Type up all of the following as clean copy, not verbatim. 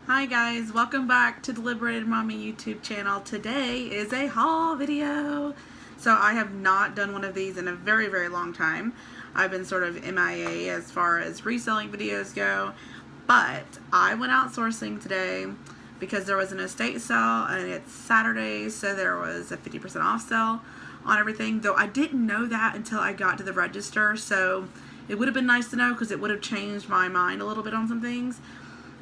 Hi guys, welcome back to the Liberated Mommy YouTube channel. Today is a haul video. So I have not done one of these in a very long time. I've been sort of MIA as far as reselling videos go, but I went out sourcing today because there was an estate sale and it's Saturday, so there was a 50% off sale on everything, though I didn't know that until I got to the register, so it would have been nice to know because it would have changed my mind a little bit on some things.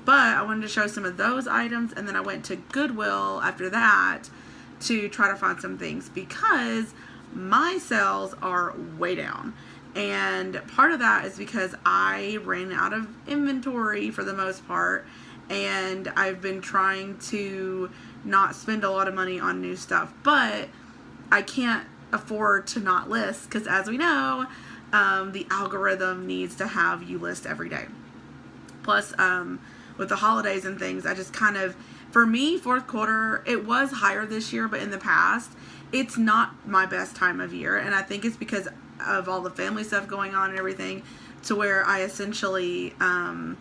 But I wanted to show some of those items, and then I went to Goodwill after that to try to find some things because my sales are way down. And part of that is because I ran out of inventory for the most part, and I've been trying to not spend a lot of money on new stuff. But I can't afford to not list because, as we know, the algorithm needs to have you list every day. Plus, with the holidays and things, I just kind of, for me, fourth quarter, it was higher this year, but in the past, it's not my best time of year. And I think it's because of all the family stuff going on and everything, to where I essentially kind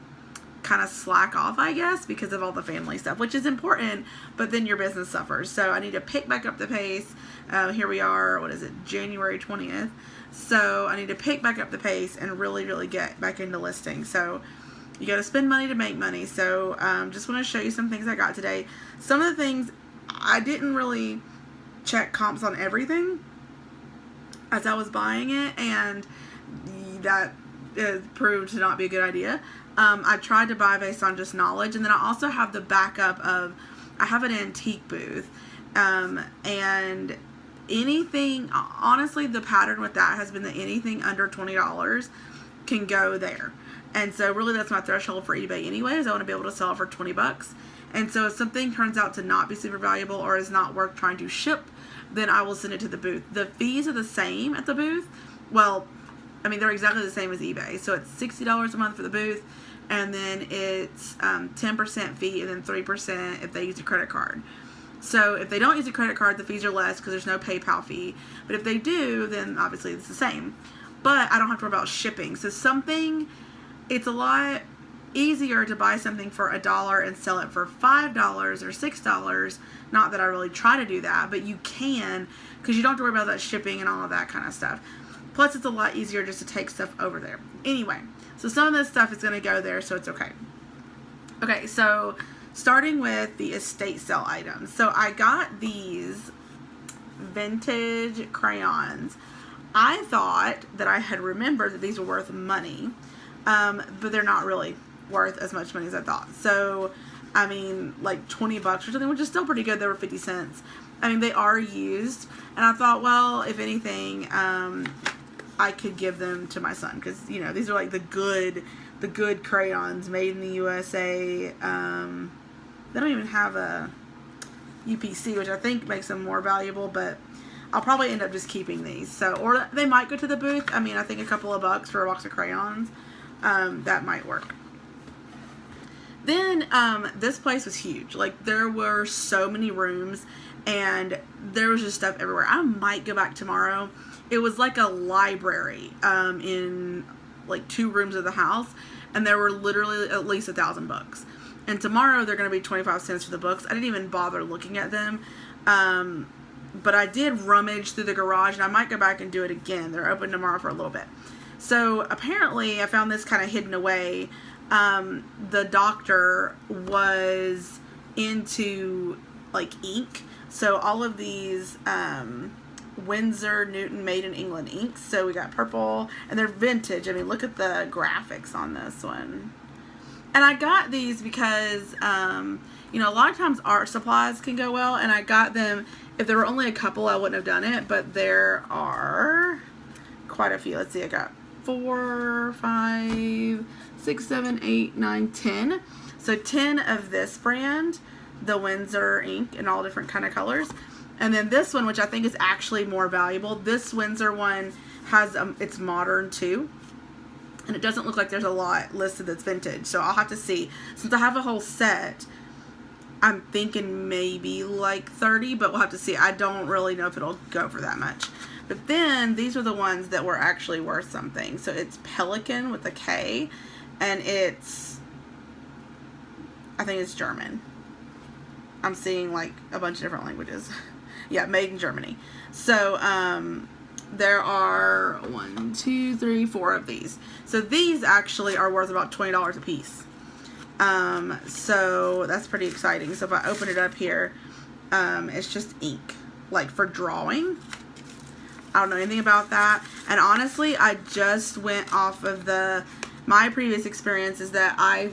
of slack off, I guess, because of all the family stuff, which is important, but then your business suffers. So I need to pick back up the pace. Here we are, what is it, January 20th. So I need to pick back up the pace and really get back into listing. So you got to spend money to make money. So just want to show you some things I got today. Some of the things, I didn't really check comps on everything as I was buying it, and that proved to not be a good idea. I tried to buy based on just knowledge, and then I also have the backup of, I have an antique booth, and anything, honestly, the pattern with that has been that anything under $20 can go there. And so really that's my threshold for eBay anyways. I want to be able to sell it for 20 bucks. And so if something turns out to not be super valuable or is not worth trying to ship, then I will send it to the booth. The fees are the same at the booth. Well, I mean, they're exactly the same as eBay. So it's $60 a month for the booth, and then it's 10% fee and then 3% if they use a credit card. So if they don't use a credit card, the fees are less because there's no PayPal fee. But if they do, then obviously it's the same. But I don't have to worry about shipping. So it's a lot easier to buy something for $1 and sell it for $5 or $6. Not that I really try to do that, but you can, because you don't have to worry about that shipping and all of that kind of stuff. Plus, it's a lot easier just to take stuff over there. Anyway, so some of this stuff is going to go there, so it's okay. Okay, so starting with the estate sale items. So I got these vintage crayons. I thought that I had remembered that these were worth money. But they're not really worth as much money as I thought. So, I mean, like 20 bucks or something, which is still pretty good. They were 50 cents. I mean, they are used. And I thought, well, if anything, I could give them to my son. Because, you know, these are like the good crayons made in the USA. They don't even have a UPC, which I think makes them more valuable. But I'll probably end up just keeping these. So, or they might go to the booth. I mean, I think a couple of bucks for a box of crayons. That might work. Then this place was huge. Like, there were so many rooms and there was just stuff everywhere. I might go back tomorrow. It was like a library in like 2 rooms of the house, and there were literally at least 1,000 books. And tomorrow they're going to be 25 cents for the books. I didn't even bother looking at them. But I did rummage through the garage, and I might go back and do it again. They're open tomorrow for a little bit. So apparently I found this kind of hidden away. The doctor was into like ink. So all of these Winsor Newton made in England inks. So we got purple, and they're vintage. I mean, look at the graphics on this one. And I got these because, you know, a lot of times art supplies can go well, and I got them. If there were only a couple, I wouldn't have done it, but there are quite a few. Let's see, I got 4, 5, 6, 7, 8, 9, 10. So 10 of this brand, the Winsor ink in all different kind of colors. And then this one, which I think is actually more valuable. This Winsor one has, it's modern too. And it doesn't look like there's a lot listed that's vintage. So I'll have to see. Since I have a whole set, I'm thinking maybe like 30, but we'll have to see. I don't really know if it'll go for that much. But then these are the ones that were actually worth something. So it's Pelican with a K, and it's I think it's German. I'm seeing like a bunch of different languages. Yeah, made in Germany. So, there are 1, 2, 3, 4 of these. So these actually are worth about $20 a piece. So that's pretty exciting. So if I open it up here, it's just ink, like for drawing. I don't know anything about that. And honestly, I just went off of my previous experience is that I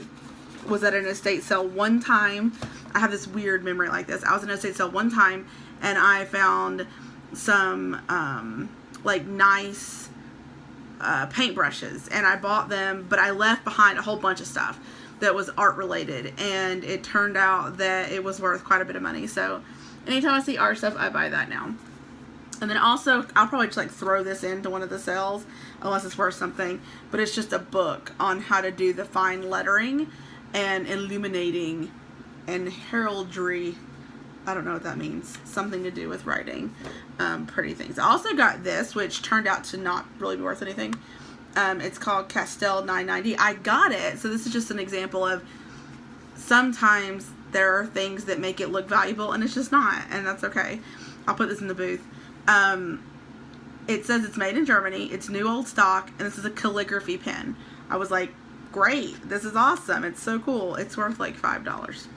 was at an estate sale one time. I have this weird memory like this. I was in an estate sale one time and I found some, like nice, paintbrushes, and I bought them, but I left behind a whole bunch of stuff that was art related, and it turned out that it was worth quite a bit of money. So anytime I see art stuff, I buy that now. And then also, I'll probably just like throw this into one of the sales unless it's worth something, but it's just a book on how to do the fine lettering and illuminating and heraldry. I don't know what that means. Something to do with writing. Pretty things. I also got this, which turned out to not really be worth anything. It's called Castell 990. I got it, so this is just an example of sometimes there are things that make it look valuable and it's just not, and that's okay. I'll put this in the booth. It says it's made in Germany, it's new old stock, and this is a calligraphy pen. I was like, great, this is awesome, it's so cool. It's worth like $5.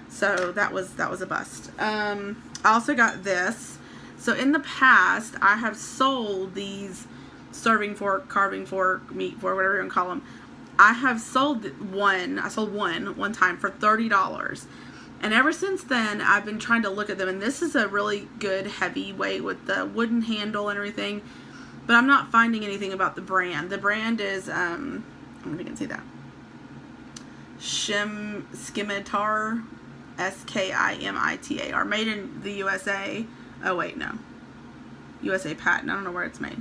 So that was a bust. I also got this. So in the past, I have sold these serving fork, carving fork, meat fork, whatever you want to call them. I have sold one. I sold one time for $30. And ever since then, I've been trying to look at them. And this is a really good heavyweight with the wooden handle and everything. But I'm not finding anything about the brand. The brand is, I don't know if you can see that. Skimitar. Skimitar, made in the USA. Oh wait, no. USA patent. I don't know where it's made.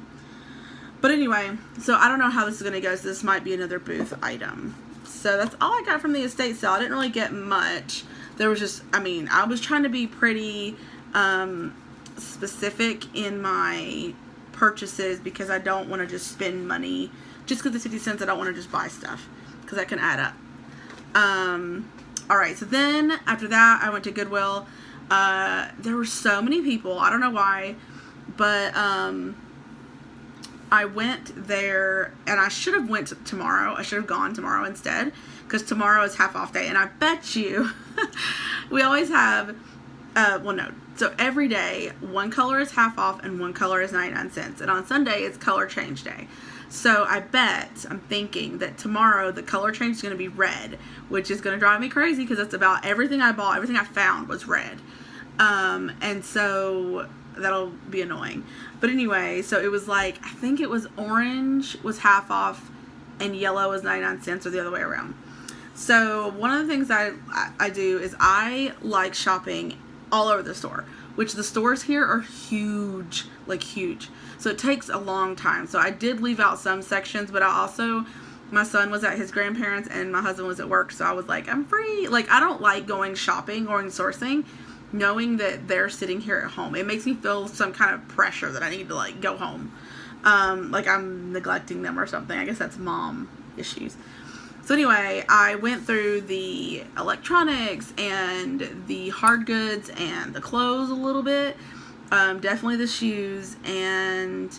But anyway, so I don't know how this is going to go, so this might be another booth item. So that's all I got from the estate sale. I didn't really get much. There was just, I was trying to be pretty specific in my purchases because I don't want to just spend money. Just because it's 50 cents, I don't want to just buy stuff because that can add up. Alright, so then after that, I went to Goodwill. There were so many people. I don't know why, but I went there, and I should have went tomorrow. I should have gone tomorrow instead, because tomorrow is half off day, and I bet you we always have, well, no. So every day, one color is half off, and one color is 99 cents. And on Sunday, it's color change day. So I'm thinking that tomorrow the color change is going to be red, which is going to drive me crazy because that's about everything I bought, everything I found was red. And so that'll be annoying. But anyway, so it was like, I think it was orange was half off and yellow was 99 cents or the other way around. So one of the things I do is I like shopping all over the store, which the stores here are huge, like huge. So it takes a long time. So I did leave out some sections, but my son was at his grandparents and my husband was at work. So I was like, I'm free. Like, I don't like going shopping or sourcing, knowing that they're sitting here at home. It makes me feel some kind of pressure that I need to like go home. Like I'm neglecting them or something. I guess that's mom issues. So anyway, I went through the electronics and the hard goods and the clothes a little bit. Definitely the shoes, and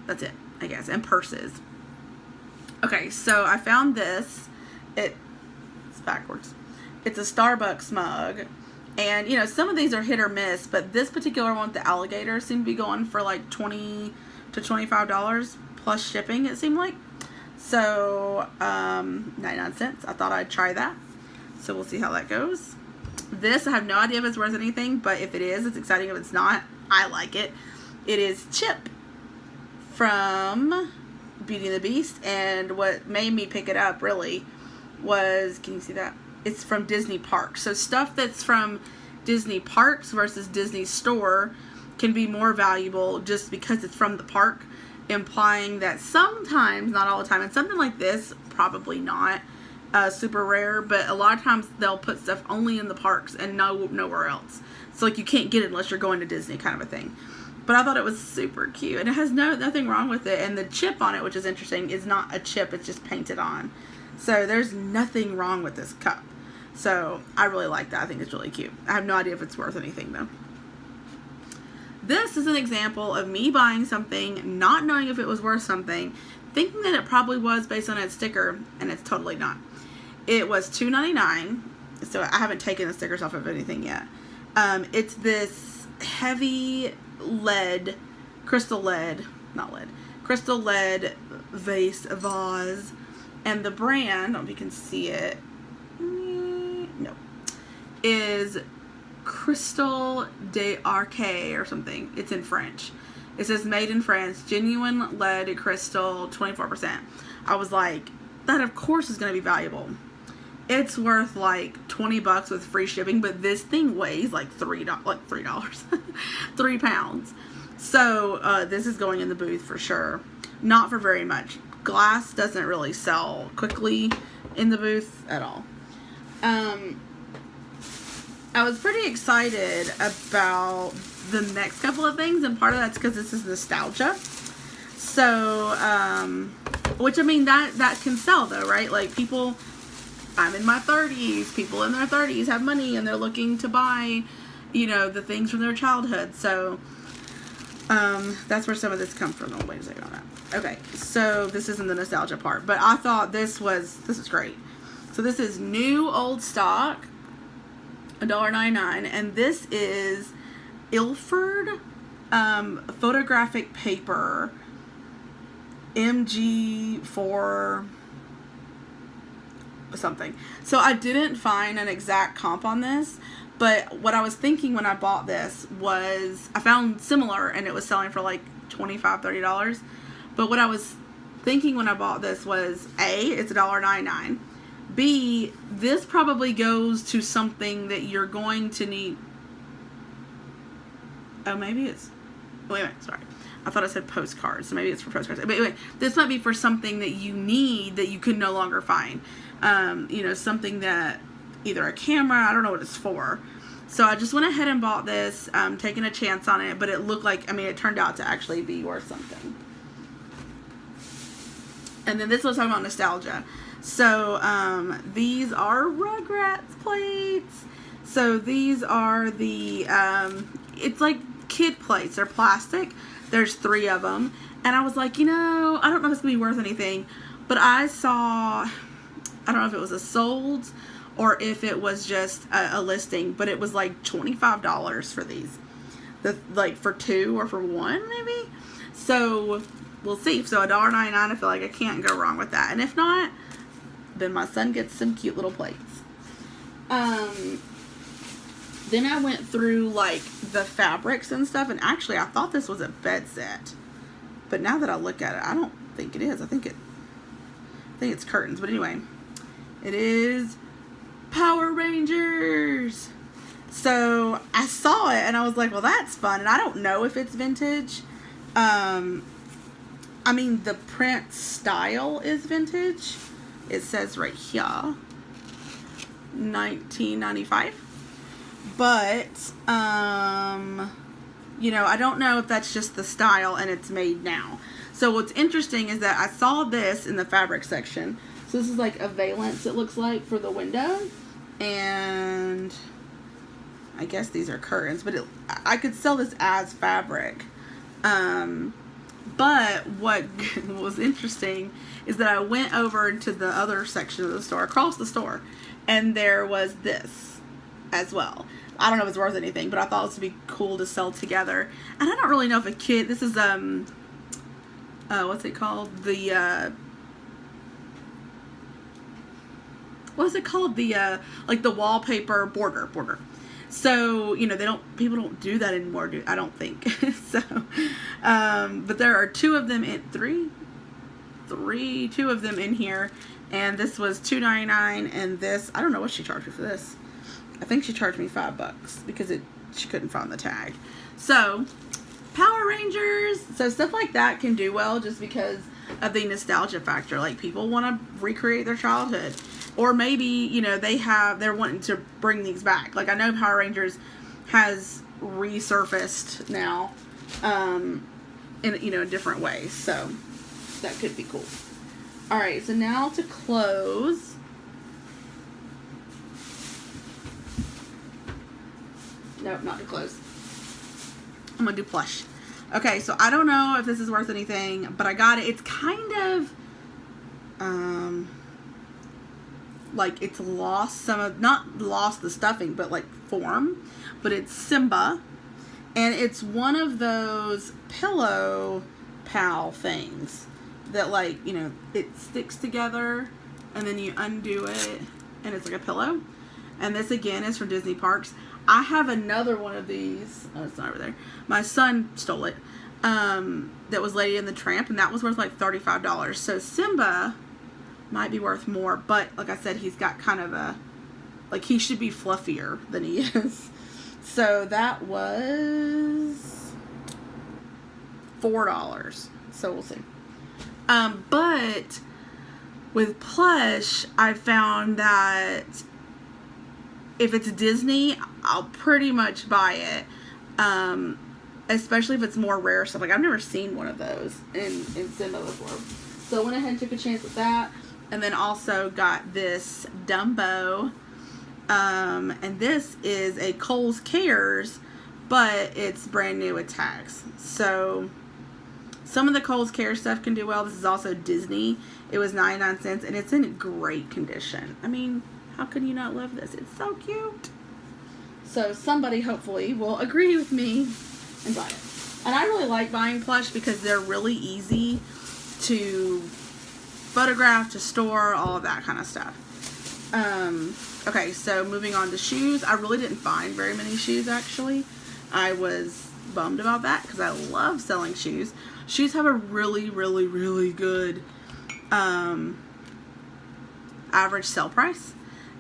that's it, I guess, and purses. Okay, so I found this. It's backwards. It's a Starbucks mug, and some of these are hit or miss, but this particular one with the alligator seemed to be going for like $20 to $25 plus shipping, it seemed like. So 99 cents. I thought I'd try that. So we'll see how that goes. This, I have no idea if it's worth anything, but if it is, it's exciting. If it's not, I like it. It is Chip from Beauty and the Beast, and what made me pick it up really was, can you see that? It's from Disney Parks. So stuff that's from Disney Parks versus Disney Store can be more valuable just because it's from the park, implying that sometimes, not all the time, and something like this, probably not super rare, but a lot of times they'll put stuff only in the parks and nowhere else. So like you can't get it unless you're going to Disney, kind of a thing. But I thought it was super cute, and it has nothing wrong with it. And the chip on it, which is interesting, is not a chip, it's just painted on. So there's nothing wrong with this cup. So I really like that. I think it's really cute. I have no idea if it's worth anything though. This is an example of me buying something, not knowing if it was worth something, thinking that it probably was based on its sticker, and it's totally not. It was $2.99, so I haven't taken the stickers off of anything yet. It's this heavy lead, crystal lead vase, and the brand, I don't know if you can see it, no, is Crystal d'Arc or something. It's in French. It says made in France, genuine lead crystal, 24%. I was like, that of course is going to be valuable. It's worth like $20 with free shipping, but this thing weighs like $3, 3 pounds. So this is going in the booth for sure. Not for very much. Glass doesn't really sell quickly in the booth at all. I was pretty excited about the next couple of things, and part of that's because this is nostalgia. So, which I mean, that can sell though, right? Like people, I'm in my 30s, people in their 30s have money and they're looking to buy, you know, the things from their childhood. So, that's where some of this comes from. Oh, wait a second on that. Okay, so this isn't the nostalgia part, but I thought this was great. So this is new old stock, $1.99, and this is Ilford photographic paper, MG4 something. So I didn't find an exact comp on this, but what I was thinking when I bought this was I found similar, and it was selling for like $25, $30. But what I was thinking when I bought this was, A, it's $1.99. B, this probably goes to something that you're going to need. Oh, maybe it's, wait a minute, sorry. I thought it said postcards, so maybe it's for postcards. But anyway, this might be for something that you need that you can no longer find. You know, something that, either a camera, I don't know what it's for. So I just went ahead and bought this, taking a chance on it, but it looked like, I mean, it turned out to actually be worth something. And then this was talking about nostalgia. So, these are Rugrats plates. So these are the, it's like kid plates. They're plastic. There's 3 of them. And I was like, you know, I don't know if it's going to be worth anything. But I saw, I don't know if it was a sold or if it was just a listing. But it was like $25 for these. Like for 2 or for 1 maybe. So we'll see. So $1.99, I feel like I can't go wrong with that. And if not, then my son gets some cute little plates. Then I went through like the fabrics and stuff, and actually I thought this was a bed set, but now that I look at it, I don't think it is. I think it's curtains. But anyway, it is Power Rangers. So I saw it and I was like, well, that's fun. And I don't know if it's vintage. I mean, the print style is vintage. It says right here, 1995. But, you know, I don't know if that's just the style and it's made now. So what's interesting is that I saw this in the fabric section. So this is like a valance, it looks like, for the window. And I guess these are curtains, but I could sell this as fabric. But what was interesting is that I went over to the other section of the store, across the store, and there was this as well. I don't know if it's worth anything, but I thought this would be cool to sell together. And I don't really know if a kid, this is, what's it called? The, what's it called? The, like the wallpaper border. So, you know, people don't do that anymore, I don't think. So, but there are 2 of them in, 2 of them in here. And this was $2.99, and this, I don't know what she charged me for this. I think she charged me $5 because she couldn't find the tag. So, Power Rangers. So stuff like that can do well just because of the nostalgia factor. Like, people want to recreate their childhood. Or maybe, you know, they're wanting to bring these back. Like, I know Power Rangers has resurfaced now, in, you know, different ways. So, that could be cool. Alright, so now to close. Nope, not too close. I'm going to do plush. Okay, so I don't know if this is worth anything, but I got it. It's kind of, like it's lost some of, not lost the stuffing, but like form. But it's Simba. And it's one of those pillow pal things that, like, you know, it sticks together and then you undo it and it's like a pillow. And this again is from Disney Parks. I have another one of these. Oh, it's not over there. My son stole it. That was Lady and the Tramp, and that was worth like $35. So Simba might be worth more, but like I said, he's got kind of a, like, he should be fluffier than he is. So that was $4. So we'll see. But with plush, I found that if it's Disney, I'll pretty much buy it. Especially if it's more rare stuff. Like, I've never seen one of those in Simba before. So I went ahead and took a chance with that. And then also got this Dumbo. And this is a Kohl's Cares, but it's brand new with tags. So some of the Kohl's Cares stuff can do well. This is also Disney. It was 99 cents and it's in great condition. I mean, how can you not love this? It's so cute. So somebody hopefully will agree with me and buy it. And I really like buying plush because they're really easy to photograph, to store, all of that kind of stuff. Okay, so moving on to shoes. I really didn't find very many shoes, actually. I was bummed about that because I love selling shoes. Shoes have a really, really, really good average sell price.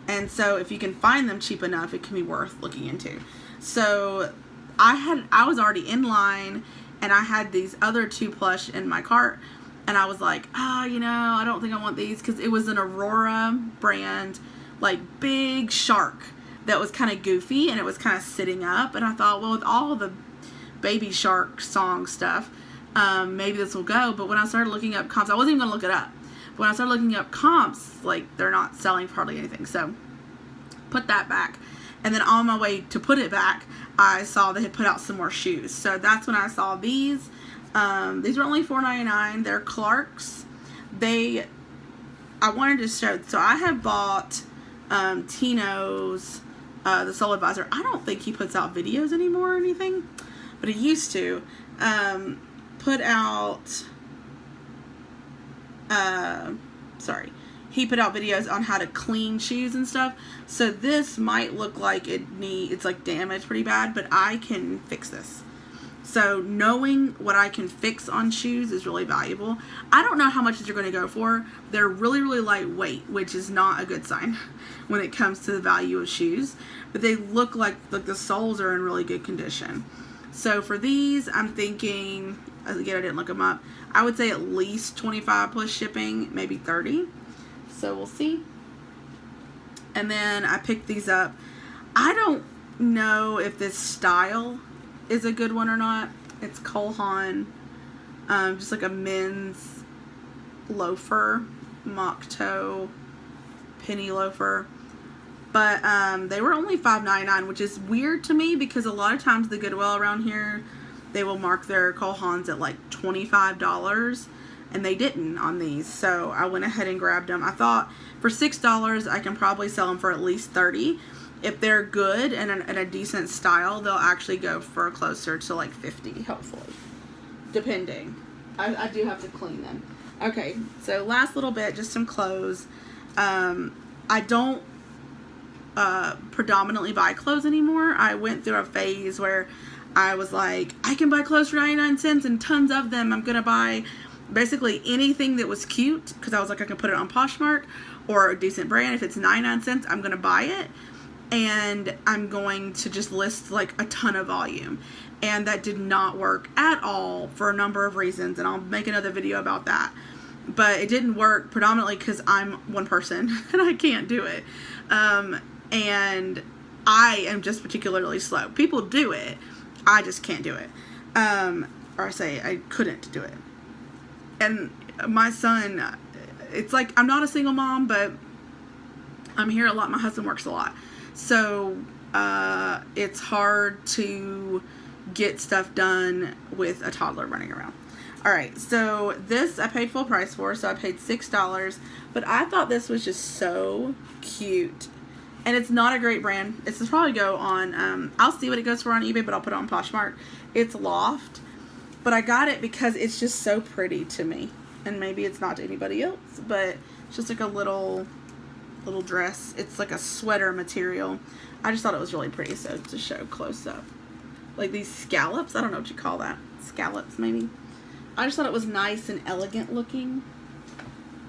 And so if you can find them cheap enough, it can be worth looking into. So I was already in line, and I had these other two plush in my cart, and I was like, you know, I don't think I want these, because it was an Aurora brand, like, big shark that was kind of goofy, and it was kind of sitting up, and I thought, well, with all the Baby Shark song stuff, maybe this will go. But when I started looking up comps, I wasn't even going to look it up. But when I started looking up comps, like, they're not selling for hardly anything, so put that back. And then on my way to put it back, I saw they had put out some more shoes. So that's when I saw these. These were only $4.99. They're Clark's. I wanted to show, so I have bought Tino's, the Soul Advisor. I don't think he puts out videos anymore or anything, but he used to. He put out videos on how to clean shoes and stuff. So this might look like it's like damaged pretty bad, but I can fix this. So knowing what I can fix on shoes is really valuable. I don't know how much they're going to go for. They're really, really lightweight, which is not a good sign when it comes to the value of shoes. But they look like the soles are in really good condition. So for these, I'm thinking, again, I didn't look them up, I would say at least $25 plus shipping, maybe $30. So we'll see. And then I picked these up. I don't know if this style is a good one or not. It's Cole Haan, just like a men's loafer, mock toe, penny loafer. But they were only $5.99, which is weird to me because a lot of times the Goodwill around here, they will mark their Cole Haans at like $25, and they didn't on these. So I went ahead and grabbed them. I thought for $6 I can probably sell them for at least $30. If they're good and a decent style, they'll actually go for closer to like $50, hopefully, depending. I do have to clean them. Okay, so last little bit, just some clothes. I don't predominantly buy clothes anymore. I went through a phase where I was like, I can buy clothes for 99 cents and tons of them. I'm gonna buy basically anything that was cute because I was like, I can put it on Poshmark or a decent brand. If it's 99 cents, I'm gonna buy it, and I'm going to just list like a ton of volume. And that did not work at all for a number of reasons, and I'll make another video about that. But it didn't work predominantly because I'm one person and I can't do it. And I am just particularly slow. People do it. I just can't do it. Or I say I couldn't do it. And my son, it's like, I'm not a single mom, but I'm here a lot. My husband works a lot. So it's hard to get stuff done with a toddler running around. Alright, so this I paid full price for, so I paid $6, but I thought this was just so cute. And it's not a great brand. It's probably go on, I'll see what it goes for on eBay, but I'll put it on Poshmark. It's Loft, but I got it because it's just so pretty to me. And maybe it's not to anybody else, but it's just like a little dress. It's like a sweater material. I just thought it was really pretty, so to show close up. Like these scallops, I don't know what you call that. Scallops, maybe. I just thought it was nice and elegant looking.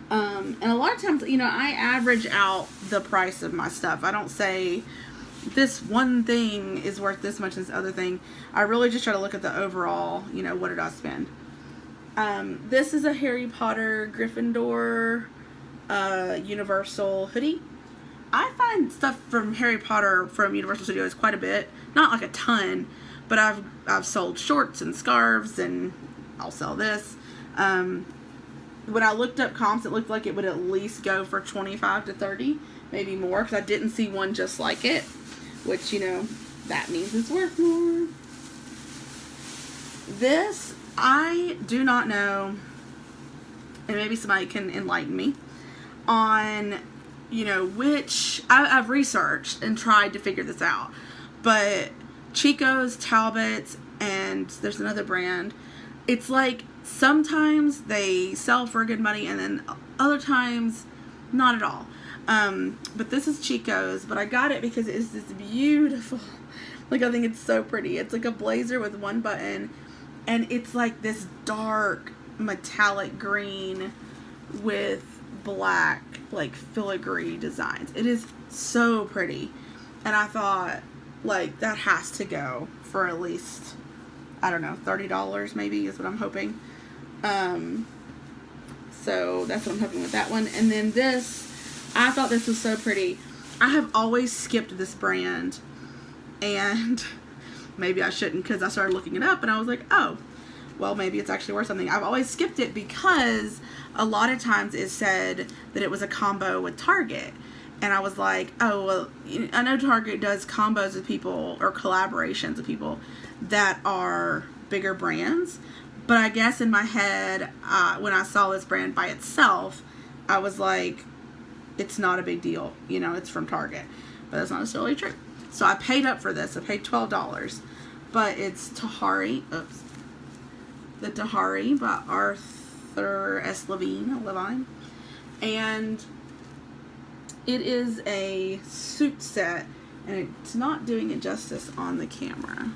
And a lot of times, you know, I average out the price of my stuff. I don't say this one thing is worth this much and this other thing. I really just try to look at the overall, you know, what did I spend. This is a Harry Potter Gryffindor Universal hoodie. I find stuff from Harry Potter from Universal Studios quite a bit. Not like a ton, but I've sold shorts and scarves, and I'll sell this. When I looked up comps, it looked like it would at least go for 25 to 30, maybe more, because I didn't see one just like it, which, you know, that means it's worth more. This, I do not know, and maybe somebody can enlighten me on, you know, which, I've researched and tried to figure this out, but Chico's, Talbot's, and there's another brand, it's like sometimes they sell for good money and then other times not at all. But this is Chico's, but I got it because it's this beautiful, like, I think it's so pretty. It's like a blazer with one button, and it's like this dark metallic green with black, like, filigree designs. It is so pretty, and I thought, like, that has to go for at least, I don't know, $30 maybe is what I'm hoping. So that's what I'm hoping with that one. And then this, I thought this was so pretty. I have always skipped this brand, and maybe I shouldn't, because I started looking it up and I was like, oh, well, maybe it's actually worth something. I've always skipped it because a lot of times it said that it was a combo with Target. And I was like, oh, well, I know Target does combos with people or collaborations with people that are bigger brands. But I guess in my head, when I saw this brand by itself, I was like, it's not a big deal. You know, it's from Target. But that's not necessarily true. So I paid up for this. I paid $12. But it's Tahari. Oops. The Tahari by Arthur S. Levine. And it is a suit set. And it's not doing it justice on the camera.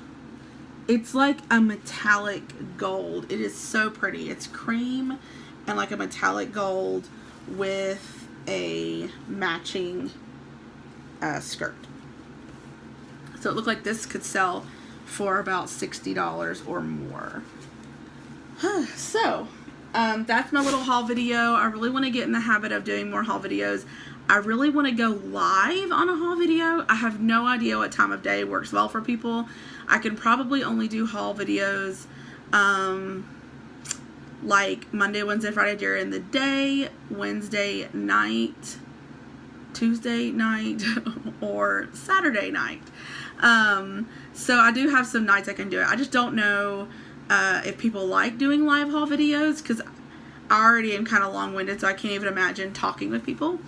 It's like a metallic gold. It is so pretty. It's cream and like a metallic gold with a matching skirt. So it looked like this could sell for about $60 or more. So, that's my little haul video. I really want to get in the habit of doing more haul videos. I really want to go live on a haul video. I have no idea what time of day works well for people. I can probably only do haul videos like Monday, Wednesday, Friday during the day, Wednesday night, Tuesday night, or Saturday night. So I do have some nights I can do it. I just don't know if people like doing live haul videos, because I already am kind of long-winded, so I can't even imagine talking with people.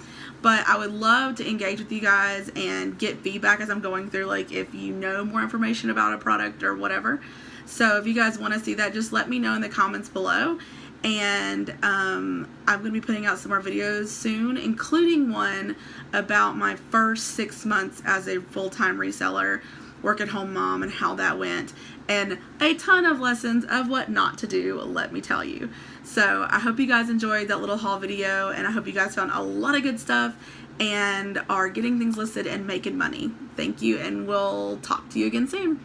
But I would love to engage with you guys and get feedback as I'm going through, like if you know more information about a product or whatever. So if you guys want to see that, just let me know in the comments below. And I'm going to be putting out some more videos soon, including one about my first 6 months as a full-time reseller, work-at-home mom, and how that went. And a ton of lessons of what not to do, let me tell you. So I hope you guys enjoyed that little haul video, and I hope you guys found a lot of good stuff and are getting things listed and making money. Thank you, and we'll talk to you again soon.